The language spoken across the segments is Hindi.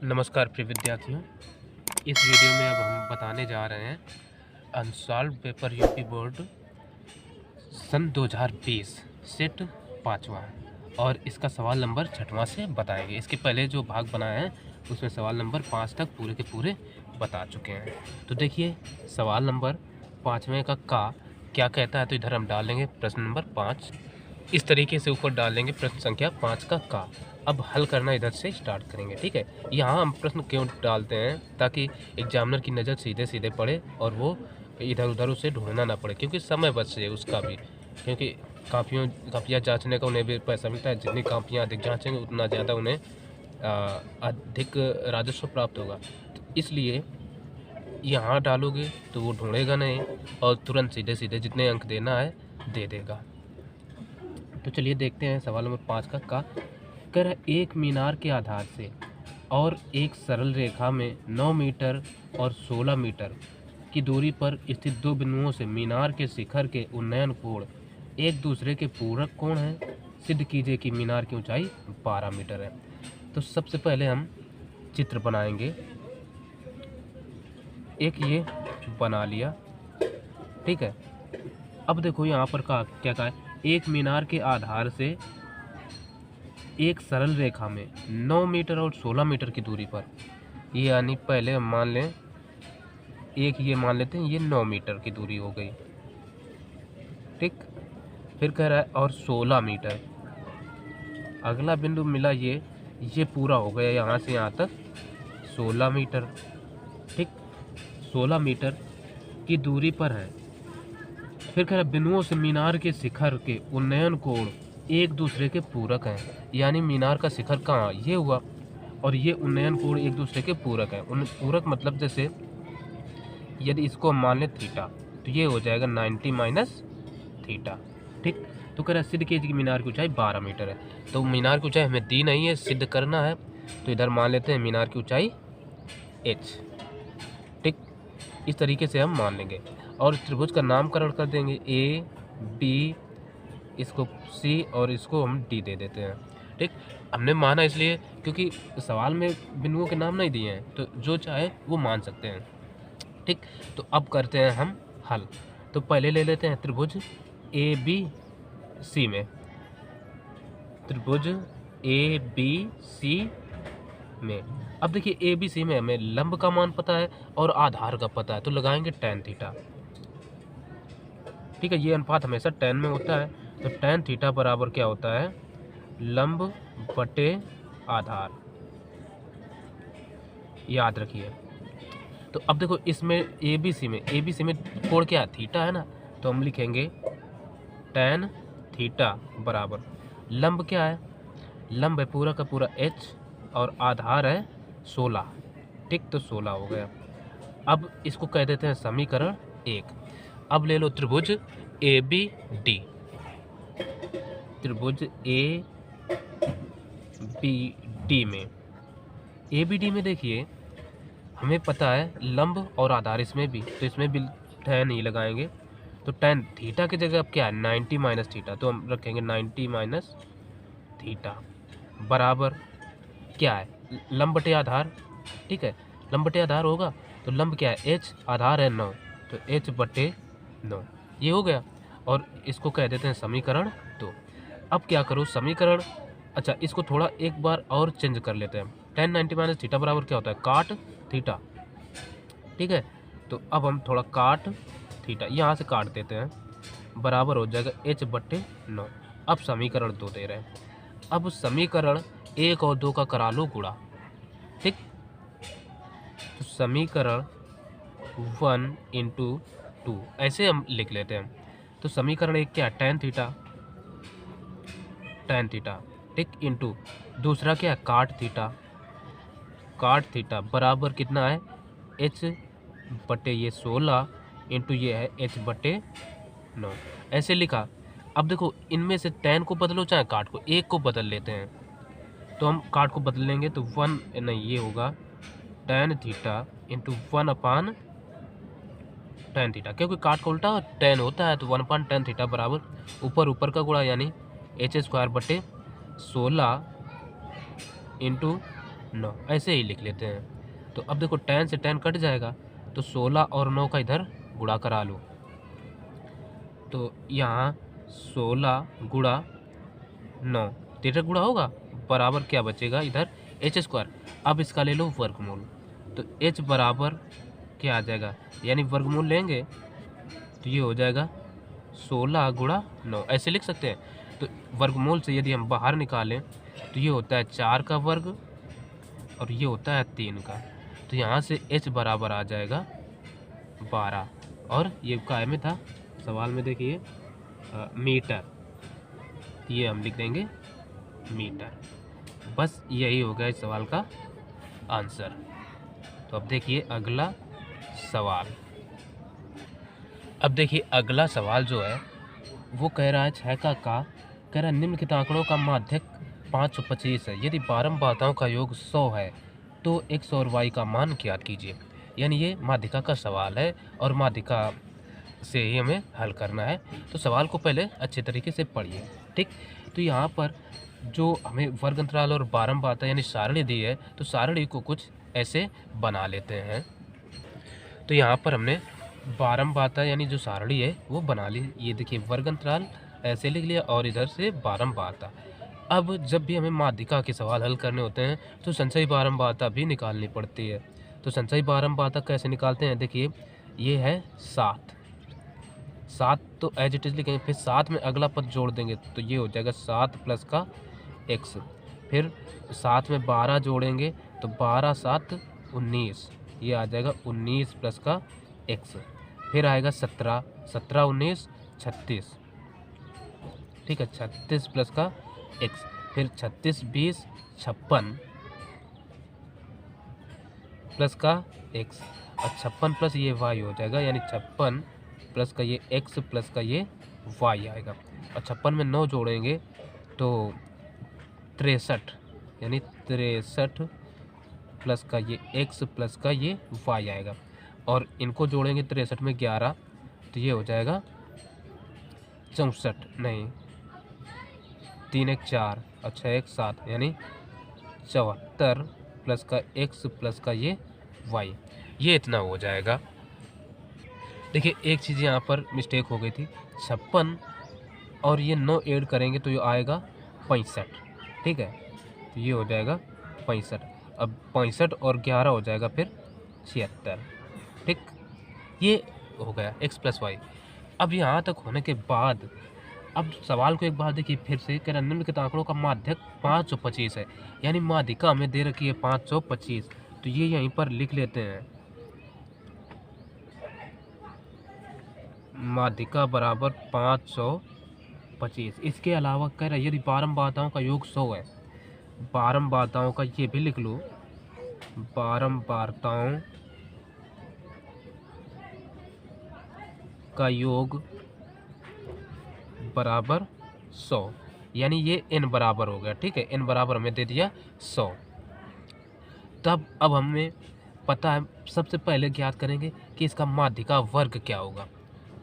नमस्कार प्रिय विद्यार्थियों। इस वीडियो में अब हम बताने जा रहे हैं अनसॉल्व पेपर यूपी बोर्ड सन 2020 सेट 5वां और इसका सवाल नंबर 6वां से बताएंगे। इसके पहले जो भाग बनाए हैं उसमें सवाल नंबर 5 तक पूरे के पूरे बता चुके हैं। तो देखिए सवाल नंबर 5वें का क्या कहता है। तो इधर हम डालेंगे प्रश्न नंबर 5, इस तरीके से ऊपर डालेंगे प्रश्न संख्या 5 का। अब हल करना इधर से स्टार्ट करेंगे, ठीक है। यहाँ हम प्रश्न क्यों डालते हैं, ताकि एग्जामिनर की नज़र सीधे सीधे पड़े और वो इधर उधर उसे ढूंढना ना पड़े, क्योंकि समय बचे उसका भी, क्योंकि कापियाँ जांचने का उन्हें भी पैसा मिलता है। जितनी कापियाँ अधिक जांचेंगे उतना ज़्यादा उन्हें अधिक राजस्व प्राप्त होगा। तो इसलिए यहाँ डालोगे तो वो ढूंढेगा नहीं और तुरंत सीधे सीधे जितने अंक देना है दे देगा। तो चलिए देखते हैं सवाल नंबर 5 का कह रहा है एक मीनार के आधार से और एक सरल रेखा में 9 मीटर और 16 मीटर की दूरी पर स्थित दो बिंदुओं से मीनार के शिखर के उन्नयन कोण एक दूसरे के पूरक कोण हैं। सिद्ध कीजिए कि मीनार की ऊंचाई 12 मीटर है। तो सबसे पहले हम चित्र बनाएंगे। एक ये बना लिया, ठीक है। अब देखो यहाँ पर क्या कहा है, एक मीनार के आधार से एक सरल रेखा में 9 मीटर और 16 मीटर की दूरी पर, ये यानी पहले हम मान लें एक ये मान लेते हैं, ये 9 मीटर की दूरी हो गई, ठीक। फिर कह रहा है और 16 मीटर, अगला बिंदु मिला ये पूरा हो गया यहाँ से यहाँ तक 16 मीटर, ठीक। 16 मीटर की दूरी पर है। फिर कह रहा है बिंदुओं से मीनार के शिखर के उन्नयन कोण एक दूसरे के पूरक हैं। यानी मीनार का शिखर कहाँ, ये हुआ, और ये उन्नयन कोण एक दूसरे के पूरक हैं। पूरक मतलब जैसे यदि इसको हम मान लें थीटा, तो ये हो जाएगा 90 माइनस थीटा, ठीक। तो कह रहा है सिद्ध कीजिए कि मीनार की ऊंचाई 12 मीटर है। तो मीनार की ऊंचाई हमें दी नहीं है, सिद्ध करना है, तो इधर मान लेते हैं मीनार की ऊंचाई h, ठीक। इस तरीके से हम मान लेंगे और त्रिभुज का नामकरण कर देंगे A B, इसको C और इसको हम D दे देते हैं, ठीक। हमने माना इसलिए क्योंकि सवाल में बिंदुओं के नाम नहीं दिए हैं, तो जो चाहे वो मान सकते हैं, ठीक। तो अब करते हैं हम हल। तो पहले ले लेते हैं त्रिभुज ABC में, त्रिभुज ABC में। अब देखिए ABC में हमें लंब का मान पता है और आधार का पता है, तो लगाएंगे tan थीटा, ठीक है। ये अनुपात हमेशा tan में होता है, तो tan थीटा बराबर क्या होता है, लंब बटे आधार, याद रखिए। तो अब देखो इसमें ABC में कोण क्या है, थीटा है ना, तो हम लिखेंगे tan थीटा बराबर लंब क्या है, लंब है पूरा का पूरा h और आधार है 16, ठीक। तो 16 हो गया। अब इसको कह देते हैं समीकरण 1। अब ले लो त्रिभुज ABD, त्रिभुज ABD में देखिए हमें पता है लंब और आधार इसमें भी, तो इसमें भी tan ही लगाएंगे। तो tan थीटा की जगह अब क्या है 90 माइनस थीटा, तो हम रखेंगे 90 माइनस थीटा बराबर क्या है, लंब बटे आधार, ठीक है। लंब बटे आधार होगा तो लंब क्या है h, आधार है 9, तो h बटे 9, ये हो गया। और इसको कह देते हैं समीकरण 2। अब क्या करो समीकरण, अच्छा इसको थोड़ा एक बार और चेंज कर लेते हैं। tan 90 माइनस थीटा बराबर क्या होता है, काट थीटा, ठीक है। तो अब हम थोड़ा काट थीटा यहाँ से काट देते हैं, बराबर हो जाएगा h बटे 9। अब समीकरण 2 दे रहे हैं। अब समीकरण 1 और 2 का करा लो गुणा, ठीक। तो समीकरण 1 इंटू 2 ऐसे हम लिख लेते हैं। तो समीकरण 1 क्या है, tan थीटा, ठीक, इंटू दूसरा क्या है काट थीटा बराबर कितना है h बटे ये 16 इंटू ये है h बटे 9, ऐसे लिखा। अब देखो इनमें से tan को बदलो चाहे काट को, एक को बदल लेते हैं। तो हम काट को बदल लेंगे तो 1 नहीं, ये होगा tan थीटा इंटू 1 अपान tan थीटा, क्योंकि काट का उल्टा tan होता है, तो 1 अपान tan थीटा बराबर ऊपर का गुणा यानी h² बटे 16 इंटू 9, ऐसे ही लिख लेते हैं। तो अब देखो 10 से 10 कट जाएगा, तो 16 और 9 का इधर गुणा करा लो। तो यहाँ 16 गुणा 9, तेरह गुणा होगा, बराबर क्या बचेगा इधर h²। अब इसका ले लो वर्गमूल, तो h बराबर क्या आ जाएगा, यानी वर्गमूल लेंगे तो ये हो जाएगा 16 गुणा 9, ऐसे लिख सकते हैं। तो वर्गमूल से यदि हम बाहर निकालें तो ये होता है 4 का वर्ग और ये होता है 3 का। तो यहाँ से h बराबर आ जाएगा 12, और ये काय में था सवाल में, देखिए मीटर, ये हम लिख देंगे मीटर। बस यही हो गया इस सवाल का आंसर। तो अब देखिए अगला सवाल। अब देखिए अगला सवाल जो है वो कह रहा है 6 का कह रहा है निम्नलिखित आंकड़ों का माध्यक 525 है, यदि बारंबारताओं का योग 100 है तो x और y का मान ज्ञात कीजिए। यानी ये माध्यिका का सवाल है और माध्यिका से ही हमें हल करना है। तो सवाल को पहले अच्छे तरीके से पढ़िए, ठीक। तो यहाँ पर जो हमें वर्ग अंतराल और बारंबारता यानी सारणी दी है, तो सारणी को कुछ ऐसे बना लेते हैं। तो यहाँ पर हमने बारंबारता यानी जो सारणी है वो बना ली। ये देखिए वर्ग अंतराल ऐसे लिख लिया और इधर से बारंबारता। अब जब भी हमें माध्यिका के सवाल हल करने होते हैं तो संचयी बारंबारता भी निकालनी पड़ती है। तो संचयी बारंबारता कैसे निकालते हैं, देखिए ये है 7 तो एज इट इज लिखेंगे, फिर 7 में अगला पद जोड़ देंगे तो ये हो जाएगा 7 प्लस का x, फिर 7 में 12 जोड़ेंगे तो 12 7 19, ये आ जाएगा 19 प्लस का x, फिर आएगा 17 19 36, ठीक है 36 प्लस का x, फिर 36 20 56 प्लस का x, और 56 प्लस ये y हो जाएगा, यानी 56 प्लस का ये x प्लस का ये y आएगा, और 56 में 9 जोड़ेंगे तो 63, यानी 63 प्लस का ये x प्लस का ये y आएगा, और इनको जोड़ेंगे 63 में 11 तो ये हो जाएगा 64, नहीं 3 1 4 और 6 1 7, यानी 74 प्लस का x प्लस का ये y, ये इतना हो जाएगा। देखिए एक चीज़ यहाँ पर मिस्टेक हो गई थी, 56 और ये 9 ऐड करेंगे तो ये आएगा 65, ठीक है, तो ये हो जाएगा 65। अब 65 और 11 हो जाएगा फिर 76, ठीक, ये हो गया x प्लस वाई। अब यहाँ तक होने के बाद अब सवाल को एक बार देखिए फिर से, कह रहा निम्नलिखित आंकड़ों का माध्यक 525 है, यानी माध्यिका हमें दे रखी है 525, तो ये यहीं पर लिख लेते हैं, माध्यिका बराबर 525। इसके अलावा कह रहा है यदि बारंबारताओं का योग 100 है, बारंबारताओं का ये भी लिख लो, बारंबारताओं का योग बराबर 100, यानी ये n बराबर हो गया, ठीक है, n बराबर हमें दे दिया 100। तब अब हमें पता है, सबसे पहले ज्ञात करेंगे कि इसका माध्यिका वर्ग क्या होगा,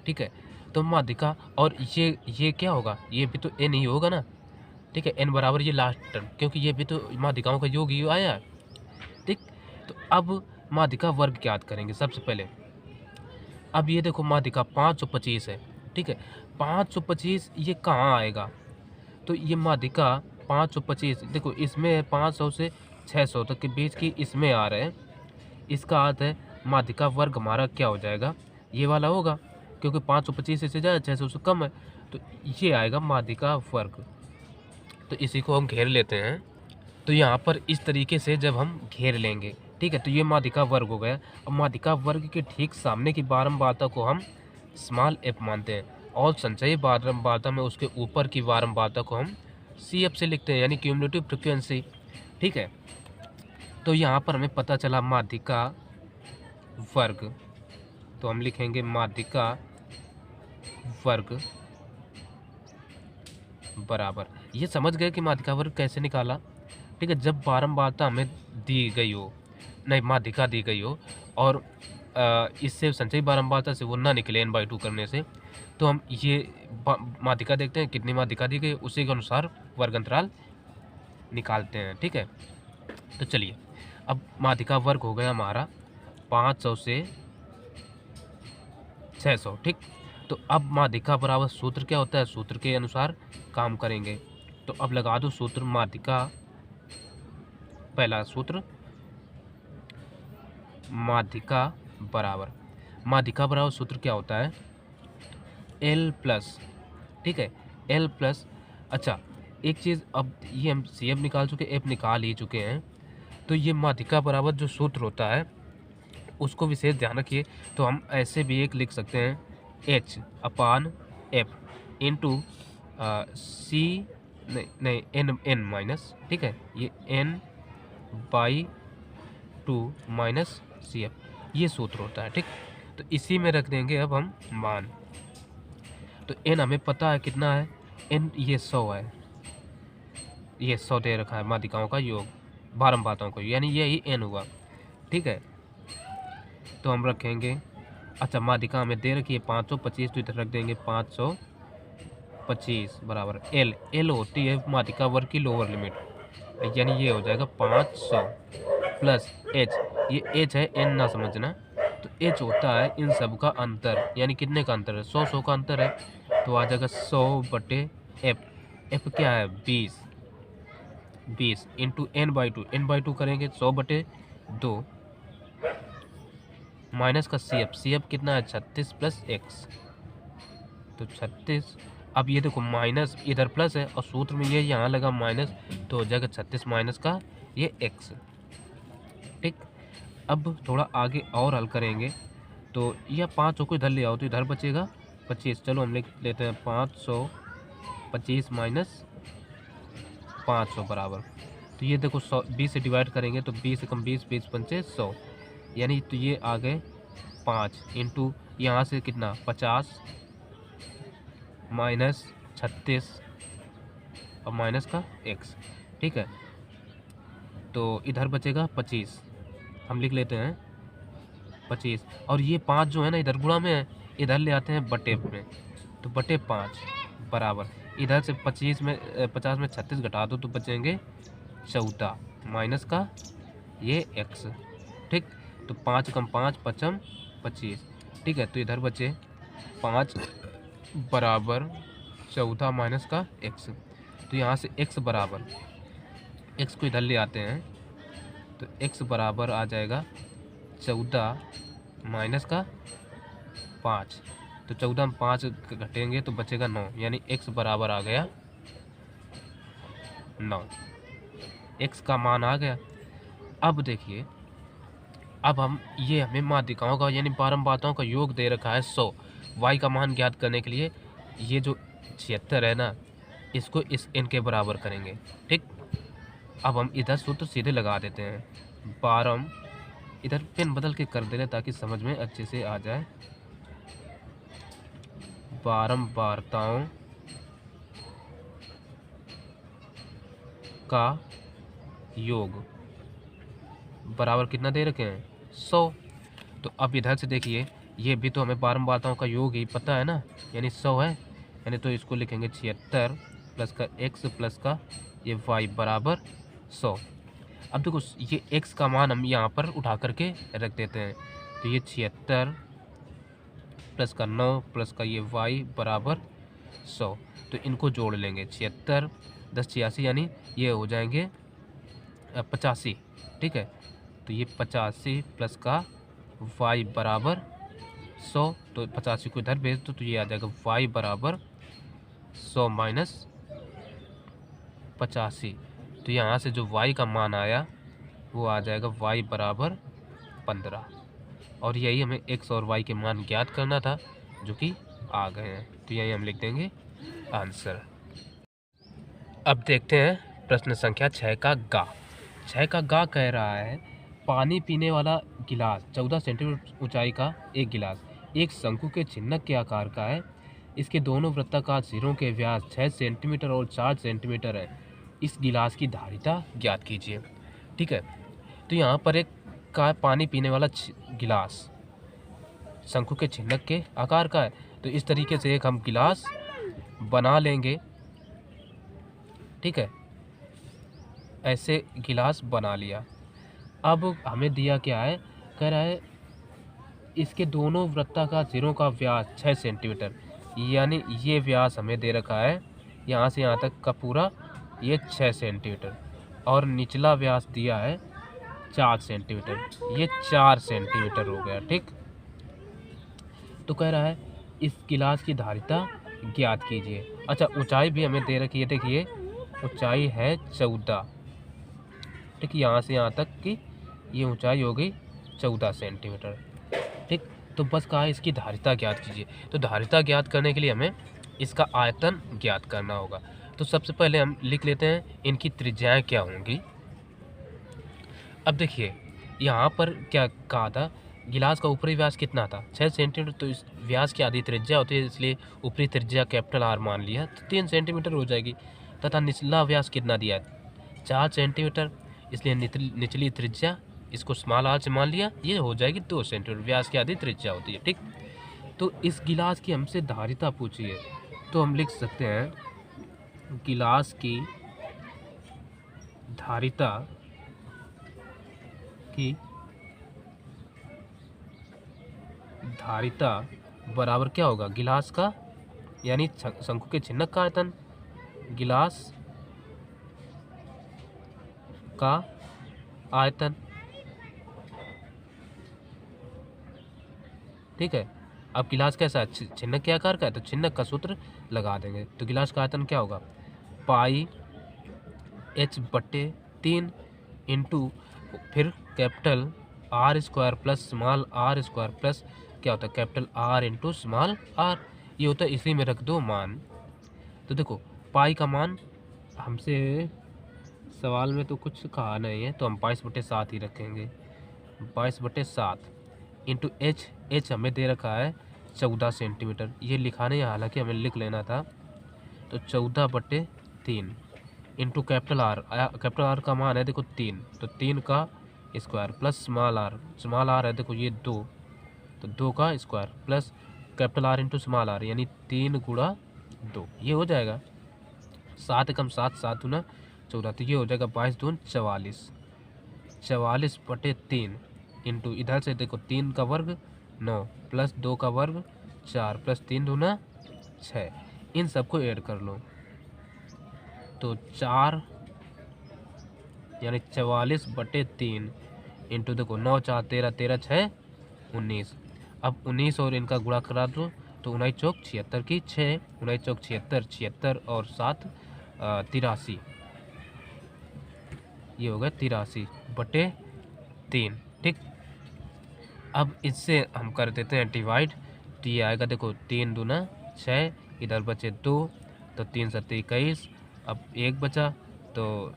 ठीक है। तो माध्यिका और ये क्या होगा, ये भी तो n ही होगा ना, ठीक है, n बराबर ये लास्ट टर्म, क्योंकि ये भी तो माध्यिकाओं का योग ही आया है, ठीक। तो अब माध्यिका वर्ग ज्ञात करेंगे सबसे पहले। अब ये देखो माध्यिका 525 है, ठीक है, 525 ये कहाँ आएगा, तो ये माध्यिका 525 देखो इसमें 500 से 600 तक के बीच की इसमें आ रहे हैं, इसका अर्थ है माध्यिका वर्ग हमारा क्या हो जाएगा, ये वाला होगा, क्योंकि 525 से ज़्यादा 600 से कम है, तो ये आएगा माध्यिका वर्ग। तो इसी को हम घेर लेते हैं। तो यहाँ पर इस तरीके से जब हम घेर लेंगे, ठीक है, तो ये माध्यिका वर्ग हो गया। अब माध्यिका वर्ग के ठीक सामने की बारंबारता को हम स्मॉल f मानते हैं, और संचयी बारंबारता में उसके ऊपर की बारंबारता को हम CF से लिखते हैं, यानी क्यूमुलेटिव फ्रिक्वेंसी, ठीक है। तो यहाँ पर हमें पता चला माध्यिका वर्ग, तो हम लिखेंगे माध्यिका वर्ग बराबर, ये समझ गए कि माध्यिका वर्ग कैसे निकाला, ठीक है। जब बारंबारता हमें दी गई हो, नहीं माध्यिका दी गई हो, और इससे संचयी बारंबारता से वो ना निकले n/2 करने से, तो हम ये माध्यिका देखते हैं कितनी माध्यिका दी गई, उसी के अनुसार वर्ग अंतराल निकालते हैं, ठीक है। तो चलिए अब माध्यिका वर्ग हो गया हमारा 500 से 600, ठीक। तो अब माध्यिका बराबर सूत्र क्या होता है, सूत्र के अनुसार काम करेंगे। तो अब लगा दो सूत्र माध्यिका, पहला सूत्र माध्यिका बराबर सूत्र क्या होता है, L प्लस, ठीक है, L प्लस। अच्छा एक चीज़, अब ये हम CF निकाल चुके, F निकाल ही चुके हैं, तो ये माध्यिका बराबर जो सूत्र होता है उसको विशेष ध्यान रखिए। तो हम ऐसे भी एक लिख सकते हैं H अपान F इंटू C, नहीं N माइनस, ठीक है, ये N/2 माइनस CF, ये सूत्र होता है, ठीक। तो इसी में रख देंगे अब हम मान। तो N हमें पता है कितना है, N ये 100 है, ये 100 दे रखा है माध्यिकाओं का योग, बारंबारताओं का, यानी यही N हुआ, ठीक है। तो हम रखेंगे, अच्छा माध्यिका हमें दे रखी है 525, तो इधर रख देंगे 525 बराबर L होती है माध्यिका वर्ग की लोअर लिमिट, यानी ये हो जाएगा 500 प्लस H, ये H है, N ना समझना। तो H होता है इन सब का अंतर, यानी कितने का अंतर है, 100 का अंतर है, तो आ जाएगा 100/F, F क्या है 20 इंटू N/2 करेंगे 100/2 माइनस का CF कितना है 36 प्लस X, तो 36। अब ये देखो माइनस इधर प्लस है और सूत्र में ये यहाँ लगा माइनस, तो हो जाएगा 36 माइनस का ये X, ठीक। अब थोड़ा आगे और हल करेंगे, तो यह 500 को इधर ले आओ तो इधर बचेगा 25, चलो हम लिख लेते हैं 525 माइनस 500 बराबर, तो ये देखो 100 20 से डिवाइड करेंगे तो 20 से कम 20, 20 पंचे 100, यानी तो ये आ गए 5 इंटू यहाँ से कितना 50 माइनस 36 और माइनस का X, ठीक है। तो इधर बचेगा 25, हम लिख लेते हैं 25, और ये 5 जो है ना इधर गुणा में है, इधर ले आते हैं बटे में, तो बटे 5 बराबर, इधर से 50 में 36 घटा दो तो बचेंगे 14 माइनस का ये X, ठीक। तो 5 कम 5 पचम 25, ठीक है। तो इधर बचे 5 बराबर 14 माइनस का X, तो यहाँ से X बराबर, X को इधर ले आते हैं तो X बराबर आ जाएगा 14 माइनस का 5, तो 14 में 5 घटेंगे तो बचेगा 9, यानी X बराबर आ गया 9, X का मान आ गया। अब देखिए, अब हम ये हमें माध्यिकाओं का यानी बारंबारताओं का योग दे रखा है 100, y का मान ज्ञात करने के लिए ये जो 76 है ना, इसको इस n के बराबर करेंगे, ठीक। अब हम इधर सूत्र सीधे लगा देते हैं, इधर पेन बदल के कर दे रहे ताकि समझ में अच्छे से आ जाए। बारंबारताओं का योग बराबर कितना दे रखे हैं 100। तो अब इधर से देखिए, ये भी तो हमें बारंबारताओं का योग ही पता है ना, यानी 100 है, यानी तो इसको लिखेंगे 76 प्लस का X प्लस का ये Y बराबर 100। अब देखो ये X का मान हम यहाँ पर उठा करके रख देते हैं, तो ये 76 प्लस का 9 प्लस का ये Y बराबर 100, तो इनको जोड़ लेंगे 76 10 86, यानी ये हो जाएंगे 85, ठीक है। तो ये 85 प्लस का y बराबर 100, तो 85 को इधर भेज दो तो ये आ जाएगा y बराबर 100 माइनस 85, तो यहाँ से जो y का मान आया वो आ जाएगा y बराबर 15, और यही हमें x और y के मान ज्ञात करना था जो कि आ गए हैं, तो यही हम लिख देंगे आंसर। अब देखते हैं प्रश्न संख्या 6 का गा कह रहा है, पानी पीने वाला गिलास 14 सेंटीमीटर ऊंचाई का एक गिलास एक शंकु के चिन्हक के आकार का है, इसके दोनों वृत्ताकार सिरों के व्यास 6 सेंटीमीटर और 4 सेंटीमीटर है, इस गिलास की धारिता ज्ञात कीजिए, ठीक है। तो यहाँ पर एक का पानी पीने वाला गिलास शंकु के चिन्हक के आकार का है, तो इस तरीके से एक हम गिलास बना लेंगे, ठीक है। ऐसे गिलास बना लिया। अब हमें दिया क्या है, कह रहा है इसके दोनों वृत्ताकार सिरों का व्यास 6 सेंटीमीटर, यानी ये व्यास हमें दे रखा है यहाँ से यहाँ तक का पूरा ये 6 सेंटीमीटर, और निचला व्यास दिया है 4 सेंटीमीटर, ये 4 सेंटीमीटर हो गया। ठीक, तो कह रहा है इस गिलास की धारिता ज्ञात कीजिए। अच्छा, ऊंचाई भी हमें दे रखी है, देखिए ऊंचाई है 14, ठीक, यहाँ से यहाँ तक की ये ऊंचाई हो गई 14 सेंटीमीटर। ठीक, तो बस कहा है इसकी धारिता ज्ञात कीजिए। तो धारिता ज्ञात करने के लिए हमें इसका आयतन ज्ञात करना होगा। तो सबसे पहले हम लिख लेते हैं इनकी त्रिज्याएं क्या होंगी। अब देखिए यहाँ पर क्या कहा था, गिलास का ऊपरी व्यास कितना था 6 सेंटीमीटर, तो इस व्यास की आधी त्रिज्या होती है, इसलिए ऊपरी त्रिज्या कैपिटल आर मान लिया, तो 3 सेंटीमीटर हो जाएगी। तथा निचला व्यास कितना दिया है 4 सेंटीमीटर, इसलिए निचली त्रिज्या इसको स्मॉल आर से मान लिया, ये हो जाएगी 2 सेंटीमीटर, व्यास की आधी त्रिज्या होती है। ठीक, तो इस गिलास की हमसे धारिता पूछी है, तो हम लिख सकते हैं गिलास की धारिता की धारिता बराबर क्या होगा, गिलास का यानी शंकु के छिन्नक का आयतन, गिलास का आयतन। ठीक है, अब गिलास कैसा है, छिन्नक के आकार का है, तो छिन्नक का सूत्र लगा देंगे। तो गिलास का आयतन क्या होगा, पाई h/3 इंटू फिर capital R square plus small R square plus क्या होता है capital R into small R, ये होता है, इसी में रख दो मान। तो देखो पाई का मान हमसे सवाल में तो कुछ कहा नहीं है, तो हम 22/7 ही रखेंगे, 22/7 इंटू एच हमें दे रखा है 14 सेंटीमीटर, ये लिखा नहीं, हालांकि हमें लिख लेना था। तो 14/3 इंटू कैपिटल आर का मान है देखो 3, तो 3 का स्क्वायर प्लस स्मॉल आर है देखो ये 2, तो 2 का square plus capital R into small R, यानी 3 गुणा 2, ये हो जाएगा 7 कम 7, 7 दूना 14, तो ये हो जाएगा 22×2 44, 44/3 इंटू इधर से देखो 3 का वर्ग 9 प्लस 2 का वर्ग 4 प्लस 3 दूना 6, इन सबको ऐड कर लो, तो 4 यानी 44/3 इंटू देखो 9 4 13 13 6 19, अब 19 और इनका गुणा करा दो, तो 19 चौक 76 की 6, 19 चौक 76, 76 और 7 83, ये हो गया 83/3। ठीक, अब इससे हम कर देते हैं डिवाइड, तो ये आएगा देखो 3 दूना 6, इधर बचे 2, तो 3 7 21, अब 1 बचा, तो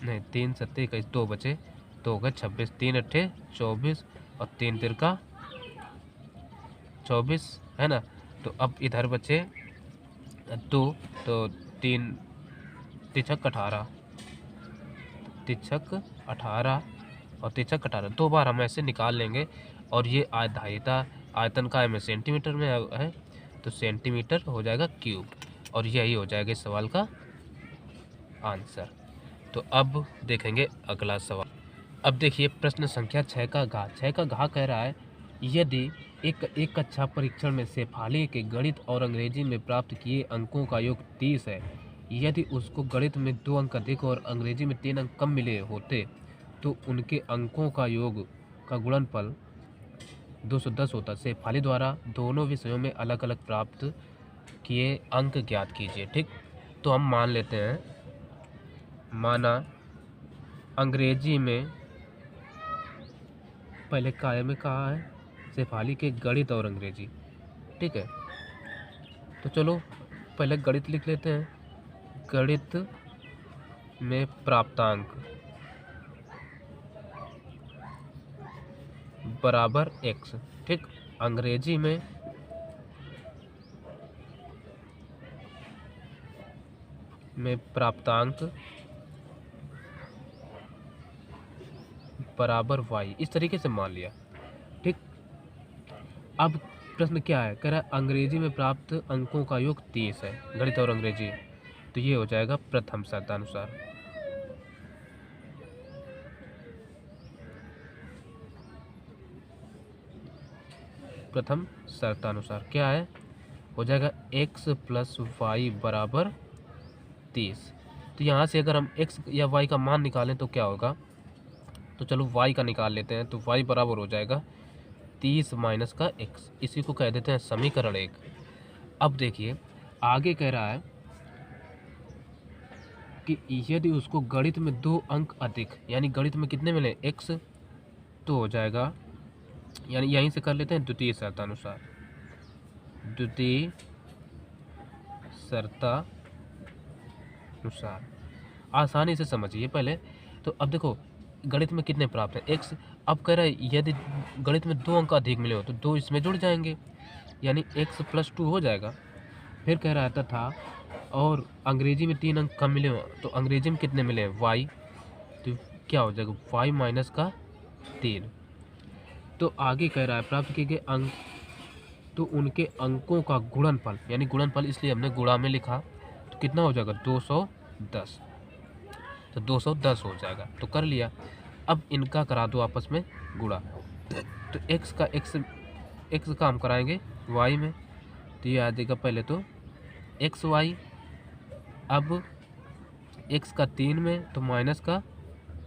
नहीं 3 7 21 2 बचे, तो हो गए 26, 3 8 24 और 3 तिरका 24 है ना। तो अब इधर बचे 2, तो 3 तिछक 18, तिछक 18 और तिछक 18, 2 बार हम ऐसे निकाल लेंगे, और ये धारिता आयतन का में सेंटीमीटर में है, तो सेंटीमीटर हो जाएगा क्यूब, और यही हो जाएगा इस सवाल का आंसर। तो अब देखेंगे अगला सवाल। अब देखिए प्रश्न संख्या 6 का घा कह रहा है यदि एक कक्षा परीक्षण में शेफाली के गणित और अंग्रेजी में प्राप्त किए अंकों का योग 30 है, यदि उसको गणित में 2 अंक अधिक और अंग्रेजी में 3 अंक कम मिले होते तो उनके अंकों का योग का गुणनफल 210 होता। शेफाली द्वारा दोनों विषयों में अलग अलग प्राप्त किए अंक ज्ञात कीजिए। ठीक, तो हम मान लेते हैं, माना अंग्रेजी में पहले काय में कहा है शेफाली के गणित और अंग्रेजी। ठीक है, तो चलो पहले गणित लिख लेते हैं, गणित में प्राप्तांक बराबर x। ठीक, अंग्रेजी में प्राप्तांक बराबर y, इस तरीके से मान लिया। ठीक, अब प्रश्न क्या है, कह रहा है अंग्रेजी में प्राप्त अंकों का योग 30 है, गणित और अंग्रेजी, तो ये हो जाएगा प्रथम शर्तानुसार। प्रथम शर्तानुसार क्या है, हो जाएगा x प्लस वाई बराबर 30। तो यहाँ से अगर हम x या y का मान निकालें तो क्या होगा, तो चलो y का निकाल लेते हैं। तो y बराबर हो जाएगा 30 माइनस का x, इसी को कह देते हैं समीकरण 1। अब देखिए आगे कह रहा है कि यदि उसको गणित में 2 अंक अधिक, यानी गणित में कितने मिले x, तो हो जाएगा, यानी यहीं से कर लेते हैं द्वितीय शर्तानुसार। द्वितीय शर्तानुसार आसानी से समझिए पहले। तो अब देखो गणित में कितने प्राप्त हैं x, अब कह रहा है यदि गणित में 2 अंक अधिक मिले हो तो 2 इसमें जुड़ जाएंगे, यानी x प्लस 2 हो जाएगा। फिर कह रहा था और अंग्रेजी में 3 अंक कम मिले हो तो अंग्रेजी में कितने मिले हैं y, तो क्या हो जाएगा y माइनस का 3। तो आगे कह रहा है प्राप्त किए गए अंक, तो उनके अंकों का गुणनफल, यानी गुणनफल इसलिए हमने गुणा में लिखा, तो कितना हो जाएगा 210। तो 210 हो जाएगा, तो कर लिया। अब इनका करा दो आपस में गुणा, तो x का हम कराएंगे y में, तो ये आ जाएगा पहले तो एक्स वाई, अब x का 3 में तो माइनस का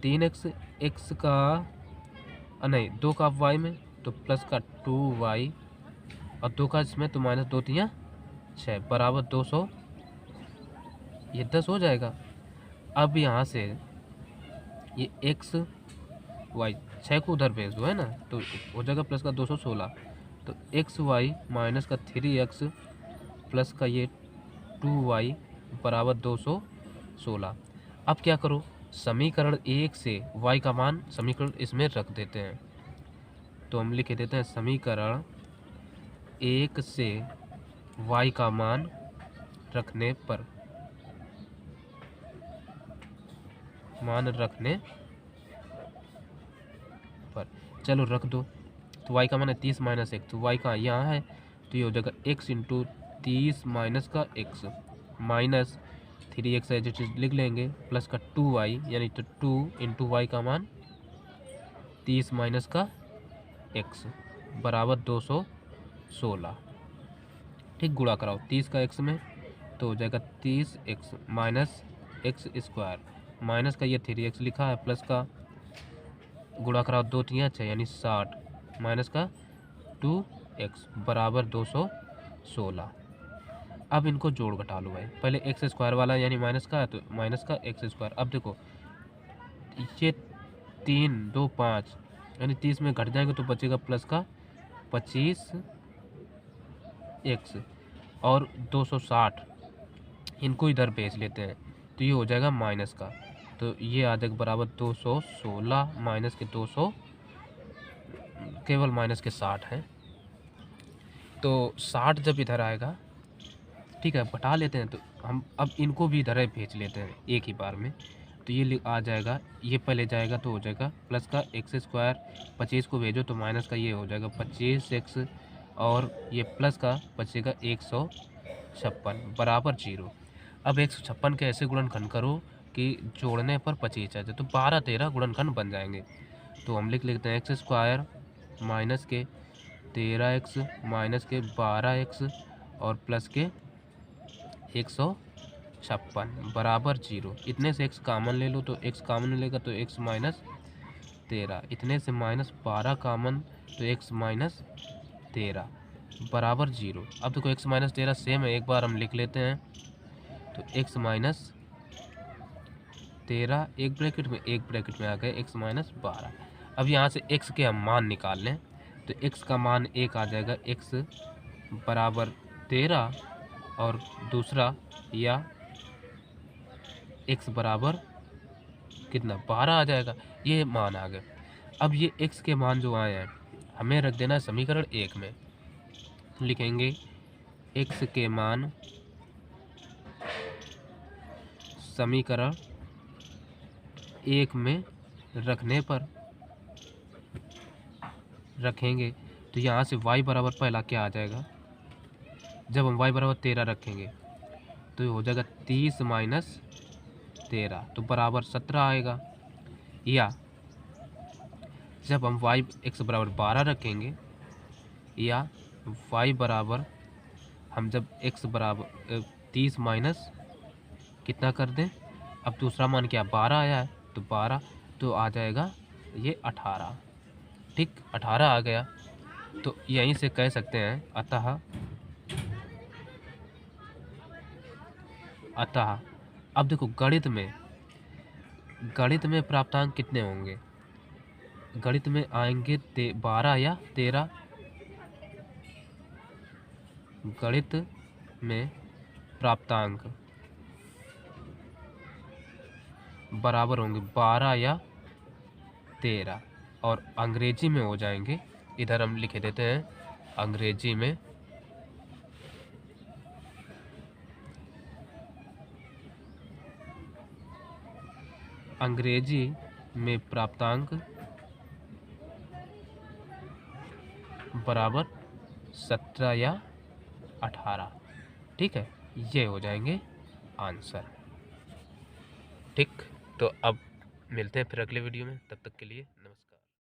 3x, x का नहीं 2 का y में तो प्लस का 2y, और 2 का इसमें तो माइनस 2 3 6 बराबर 200, ये 10 हो जाएगा। अब यहाँ से ये x y 6 को उधर भेज दो है ना, तो हो जाएगा प्लस का 216, तो एक्स वाई माइनस का 3x प्लस का ये 2y बराबर 216। अब क्या करो, समीकरण 1 से y का मान समीकरण इसमें रख देते हैं, तो हम लिख देते हैं समीकरण 1 से y का मान रखने पर, चलो रख दो। तो y का मान है 30 माइनस 1, तो y का यहाँ है, तो ये हो जाएगा x इंटू 30 माइनस का x माइनस 3x है जो चीज़ लिख लेंगे, प्लस का 2y, यानी तो 2 इंटू वाई का मान 30 माइनस का x बराबर 216। ठीक, गुणा कराओ 30 का x में तो हो जाएगा 30x minus x square, minus का ये 3x लिखा है, प्लस का गुणा कराओ 2 3 6 यानी 60 माइनस का 2x बराबर 216। अब इनको जोड़ घटा लो भाई, पहले एक्स स्क्वायर वाला यानी माइनस का है तो माइनस का एक्स स्क्वायर। अब देखो ये 3 2 5 यानी 30 में घट जाएंगे तो बचेगा प्लस का 25x और 260, इनको इधर भेज लेते हैं तो ये हो जाएगा माइनस का, तो ये आ जाएगा बराबर 216 माइनस के 200, केवल माइनस के 60 हैं, तो 60 जब इधर आएगा, ठीक है बटा लेते हैं, तो हम अब इनको भी इधर भेज लेते हैं एक ही बार में, तो ये आ जाएगा, ये पहले जाएगा तो हो जाएगा प्लस का एक्स स्क्वायर, 25 को भेजो तो माइनस का ये हो जाएगा 25x और ये प्लस का बचेगा 156 बराबर 0। अब 156 के ऐसे गुणनखंड करो कि जोड़ने पर 25 आ जाए, तो 12 13 गुणनखंड बन जाएंगे। तो हम लिख लेते हैं एक्स स्क्वायर माइनस के 13x माइनस के 12x और प्लस के 156 बराबर 0। इतने से x कामन ले लो तो x कामन लेगा तो x माइनस 13, इतने से माइनस 12 कामन तो x माइनस 13 बराबर 0। अब देखो x माइनस 13 सेम है, एक बार हम लिख लेते हैं, तो x माइनस 13 एक ब्रैकेट में आ गए x माइनस 12। अब यहाँ से x के हम मान निकाल लें, तो x का मान 1 आ जाएगा, x बराबर 13 और दूसरा या x बराबर कितना 12 आ जाएगा, ये मान आ गए। अब ये x के मान जो आए हैं हमें रख देना है समीकरण 1 में, लिखेंगे x के मान समीकरण 1 में रखने पर रखेंगे, तो यहाँ से y बराबर पहला क्या आ जाएगा, जब हम y बराबर 13 रखेंगे तो ये हो जाएगा 30 माइनस 13 तो बराबर 17 आएगा, या जब हम y x बराबर 12 रखेंगे या y बराबर, हम जब x बराबर 30 माइनस कितना कर दें, अब दूसरा मान क्या 12 आया है, तो 12 तो आ जाएगा ये 18। ठीक, 18 आ गया। तो यहीं से कह सकते हैं अतः अब देखो गणित में प्राप्तांक कितने होंगे, गणित में आएंगे 12 या 13। गणित में प्राप्तांक बराबर होंगे 12 या 13, और अंग्रेजी में हो जाएंगे, इधर हम लिख देते हैं अंग्रेजी में प्राप्तांक बराबर 17 या 18। ठीक है, ये हो जाएंगे आंसर। ठीक, तो अब मिलते हैं फिर अगले वीडियो में, तब तक के लिए नमस्कार।